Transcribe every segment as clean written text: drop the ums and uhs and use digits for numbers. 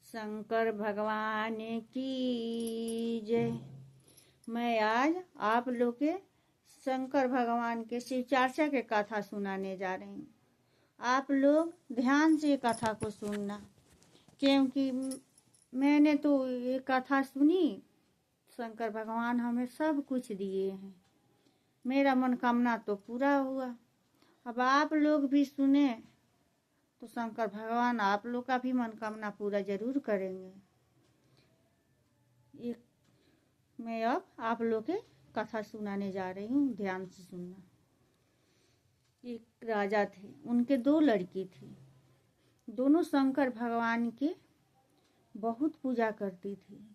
शंकर भगवान की जय। मैं आज आप लोग के शंकर भगवान के शिव चर्चा के कथा सुनाने जा रही हूँ। आप लोग ध्यान से कथा को सुनना, क्योंकि मैंने तो ये कथा सुनी। शंकर भगवान हमें सब कुछ दिए हैं, मेरा मनोकामना तो पूरा हुआ। अब आप लोग भी सुने तो शंकर भगवान आप लोग का भी मनोकामना पूरा जरूर करेंगे। एक मैं अब आप लोग के कथा सुनाने जा रही हूँ, ध्यान से सुनना। एक राजा थे, उनके दो लड़की थी। दोनों शंकर भगवान के बहुत पूजा करती थी।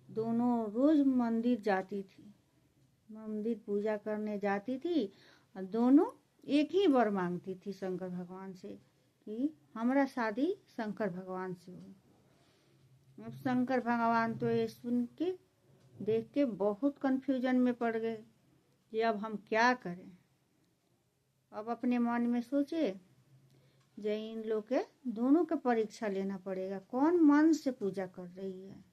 दोनों रोज मंदिर जाती थी, मंदिर पूजा करने जाती थी और दोनों एक ही वर मांगती थी शंकर भगवान से कि हमारा शादी शंकर भगवान से हो। अब शंकर भगवान तो ये सुन के देख के बहुत कंफ्यूजन में पड़ गए कि अब हम क्या करें। अब अपने मन में सोचे जो इन लोग के दोनों का परीक्षा लेना पड़ेगा, कौन मन से पूजा कर रही है।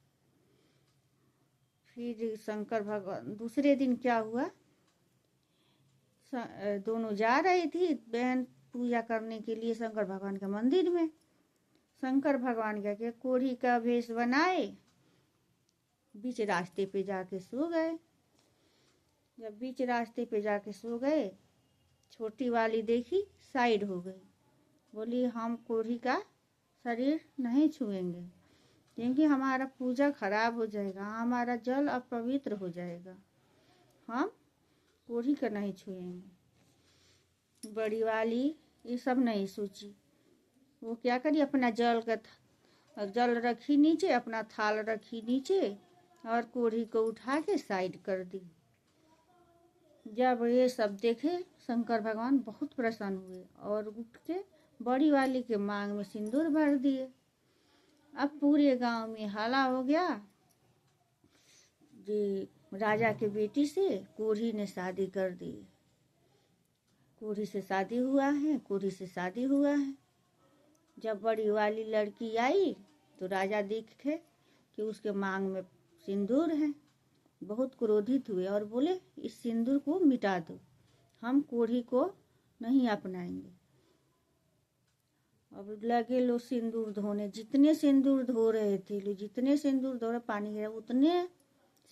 फिर शंकर भगवान दूसरे दिन क्या हुआ, दोनों जा रही थी बहन पूजा करने के लिए शंकर भगवान के मंदिर में। शंकर भगवान क्या किया, कोढ़ी का भेष बनाए बीच रास्ते पे जाके सो गए। जब बीच रास्ते पे जाके सो गए, छोटी वाली देखी साइड हो गई, बोली हम कोढ़ी का शरीर नहीं छुएंगे क्योंकि हमारा पूजा खराब हो जाएगा, हमारा जल अपवित्र हो जाएगा, हम कोढ़ी का नहीं छुएंगे। बड़ी वाली ये सब नहीं सोची, वो क्या करी, अपना जल रखी नीचे, अपना थाल रखी नीचे और कोढ़ी को उठा के साइड कर दी। जब ये सब देखे शंकर भगवान बहुत प्रसन्न हुए और उठ के बड़ी वाली के मांग में सिंदूर भर दिए। अब पूरे गांव में हल्ला हो गया कि राजा के बेटी से कोढ़ी ने शादी कर दी, कोढ़ी से शादी हुआ है, कोढ़ी से शादी हुआ है। जब बड़ी वाली लड़की आई तो राजा देखे कि उसके मांग में सिंदूर है, बहुत क्रोधित हुए और बोले इस सिंदूर को मिटा दो, हम कोढ़ी को नहीं अपनाएंगे। अब लगे लो सिंदूर धोने, जितने सिंदूर धो रहे थे लो, जितने सिंदूर धो रहे पानी गिरा उतने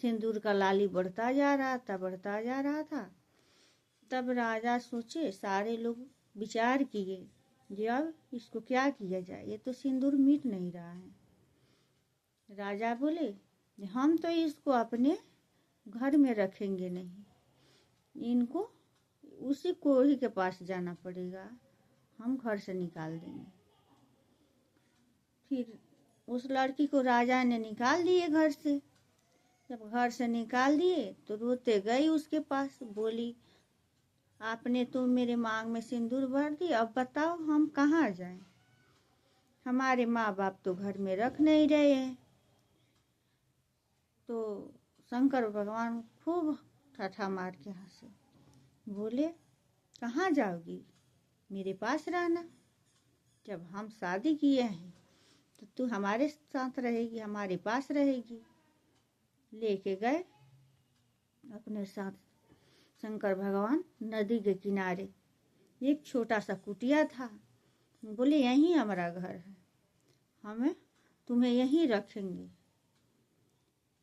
सिंदूर का लाली बढ़ता जा रहा था, बढ़ता जा रहा था। तब राजा सोचे, सारे लोग विचार किए कि अब इसको क्या किया जाए, ये तो सिंदूर मिट नहीं रहा है। राजा बोले हम तो इसको अपने घर में रखेंगे नहीं, इनको उसी कोढ़ी के पास जाना पड़ेगा, हम घर से निकाल देंगे। फिर उस लड़की को राजा ने निकाल दिए घर से। जब घर से निकाल दिए तो रोते गई उसके पास, बोली आपने तो मेरे मांग में सिंदूर भर दी, अब बताओ हम कहाँ जाएं, हमारे माँ बाप तो घर में रख नहीं रहे हैं। तो शंकर भगवान खूब ठाठा मार के हंसे, बोले कहाँ जाओगी, मेरे पास रहना, जब हम शादी किए हैं तो तू हमारे साथ रहेगी, हमारे पास रहेगी। लेके गए अपने साथ शंकर भगवान नदी के किनारे, एक छोटा सा कुटिया था। बोले यहीं हमारा घर है, हमें तुम्हें यहीं रखेंगे।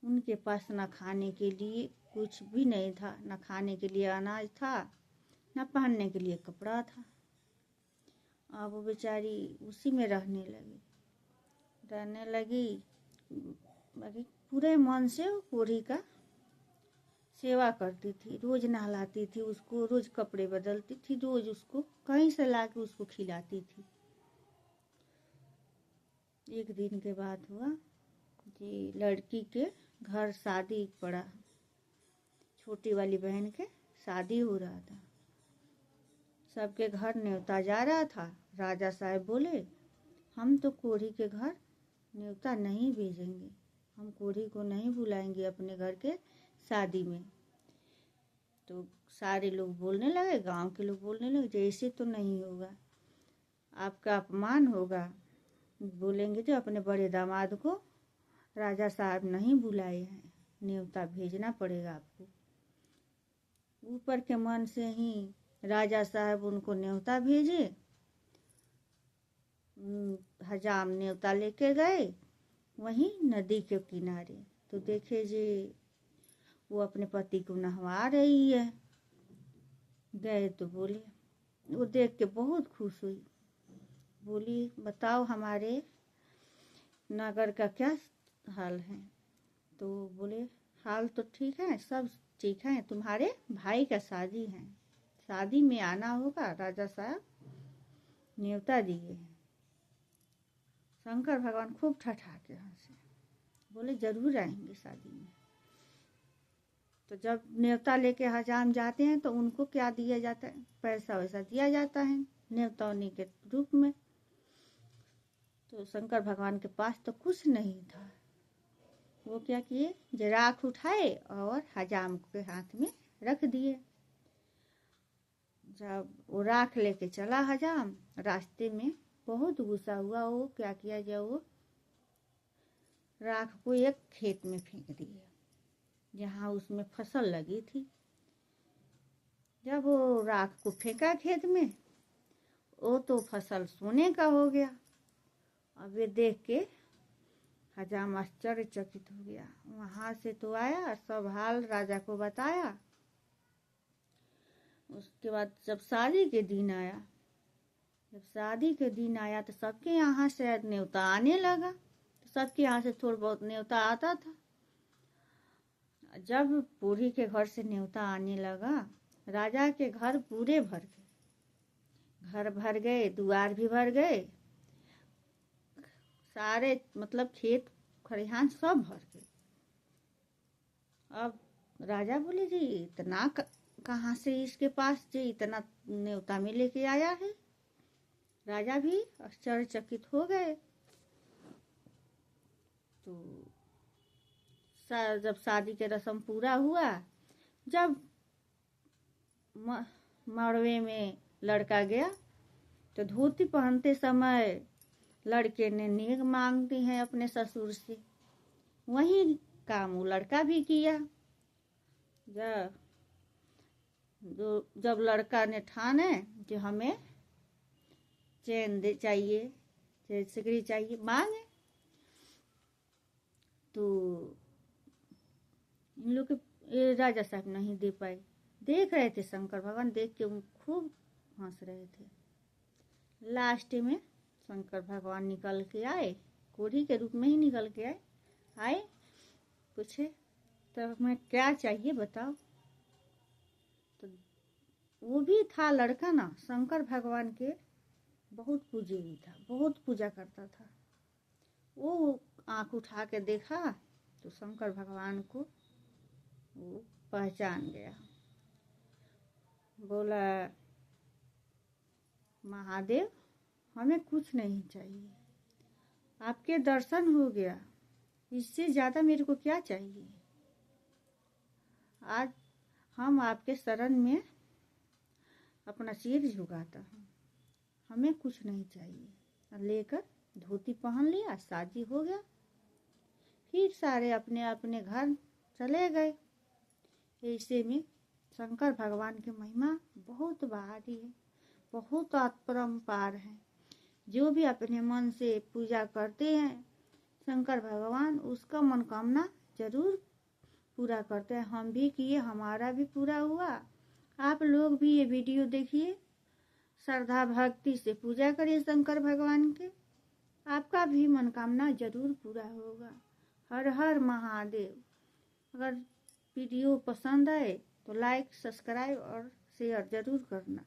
उनके पास न खाने के लिए कुछ भी नहीं था, न खाने के लिए अनाज था, न पहनने के लिए कपड़ा था। अब वो बेचारी उसी में रहने लगी। बाकी पूरे मन से कोढ़ी का सेवा करती थी, रोज नहलाती थी उसको, रोज कपड़े बदलती थी, रोज उसको कहीं से लाके उसको खिलाती थी। एक दिन के बाद हुआ कि लड़की के घर शादी पड़ा, छोटी वाली बहन के शादी हो रहा था, सबके घर न्योता जा रहा था। राजा साहब बोले हम तो कोढ़ी के घर न्योता नहीं भेजेंगे, हम कोढ़ी को नहीं बुलाएंगे अपने घर के शादी में। तो सारे लोग बोलने लगे, गांव के लोग बोलने लगे जैसे तो नहीं होगा, आपका अपमान होगा, बोलेंगे जो अपने बड़े दामाद को राजा साहब नहीं बुलाए हैं, न्योता भेजना पड़ेगा आपको। ऊपर के मन से ही राजा साहब उनको न्योता भेजे। हजाम न्योता लेके गए वहीं नदी के किनारे, तो देखे जी वो अपने पति को नहवा रही है। गए तो बोले, वो देख के बहुत खुश हुई, बोली बताओ हमारे नगर का क्या हाल है। तो बोले हाल तो ठीक है, सब ठीक है, तुम्हारे भाई का शादी है, शादी में आना होगा, राजा साहब न्योता दिए हैं। शंकर भगवान खूब ठठाके हंसे, बोले जरूर आएंगे शादी में। तो जब न्योता लेके हजाम जाते हैं तो उनको क्या दिया जाता है, पैसा वैसा दिया जाता है न्योतौनी के रूप में। तो शंकर भगवान के पास तो कुछ नहीं था। वो क्या किए, जो राख उठाए और हजाम के हाथ में रख दिए। जब वो राख लेके चला हजाम, रास्ते में बहुत गुस्सा हुआ, वो क्या किया, जब वो राख को एक खेत में फेंक दिया जहाँ उसमें फसल लगी थी। जब वो राख को फेंका खेत में, वो तो फसल सोने का हो गया। अब ये देख के हजाम आश्चर्यचकित हो गया। वहां से तो आया, सब हाल राजा को बताया। उसके बाद जब शादी के दिन आया, तो सबके यहाँ से न्योता आने लगा। तो सबके यहाँ से थोड़ा बहुत न्योता आता था। जब बूढ़ी के घर से न्योता आने लगा, राजा के घर पूरे भर गए, घर भर गए, द्वार भी भर गए, सारे मतलब खेत खलिहान सब भर गए। अब राजा बोले जी इतना कहाँ से इसके पास जी इतना न्योता में लेके आया है। राजा भी आश्चर्यचकित हो गए। तो जब शादी के रस्म पूरा हुआ, जब मड़वे में लड़का गया, तो धोती पहनते समय लड़के ने नेग मांगती है अपने ससुर से। वही काम वो लड़का भी किया। जब लड़का ने ठाने कि हमें चैन दे चाहिए, सिकड़ी चाहिए, मांगे, तो इन लोग के राजा साहब नहीं दे पाए। देख रहे थे शंकर भगवान, देख के खूब हंस रहे थे। लास्ट में शंकर भगवान निकल के आए, कोढ़ी के रूप में ही निकल के आए, पूछे तो मैं क्या चाहिए बताओ। तो वो भी था लड़का ना, शंकर भगवान के बहुत पूजनी था, बहुत पूजा करता था। वो आंख उठा के देखा तो शंकर भगवान को वो पहचान गया। बोला महादेव हमें कुछ नहीं चाहिए, आपके दर्शन हो गया, इससे ज्यादा मेरे को क्या चाहिए। आज हम आपके शरण में अपना सिर झुकाता हूँ, हमें कुछ नहीं चाहिए। लेकर धोती पहन लिया, शादी हो गया, फिर सारे अपने अपने घर चले गए। ऐसे में शंकर भगवान की महिमा बहुत भारी है, बहुत अपरंपार है। जो भी अपने मन से पूजा करते हैं शंकर भगवान उसका मनोकामना जरूर पूरा करते हैं। हम भी किए, हमारा भी पूरा हुआ। आप लोग भी ये वीडियो देखिए, श्रद्धा भक्ति से पूजा करिए शंकर भगवान के, आपका भी मनोकामना जरूर पूरा होगा। हर हर महादेव। अगर वीडियो पसंद आए तो लाइक, सब्सक्राइब और शेयर जरूर करना।